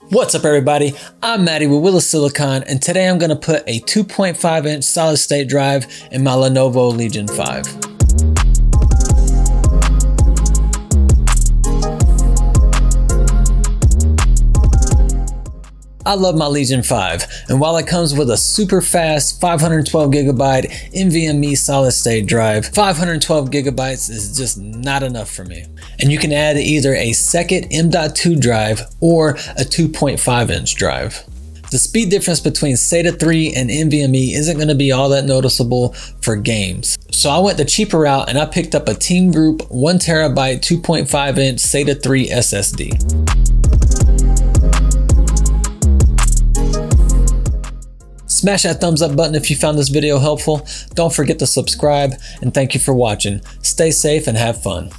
What's up everybody, I'm Matty with Willis Silicon, and today I'm going to put a 2.5 inch solid state drive in my Lenovo Legion 5. I love my Legion 5, and while it comes with a super fast 512 gigabyte NVMe solid state drive, 512 gigabytes is just not enough for me. And you can add either a second M.2 drive or a 2.5 inch drive. The speed difference between SATA 3 and NVMe isn't going to be all that noticeable for games. So I went the cheaper route and I picked up a Team Group 1TB 2.5 inch SATA 3 SSD. Smash that thumbs up button if you found this video helpful. Don't forget to subscribe, and thank you for watching. Stay safe and have fun.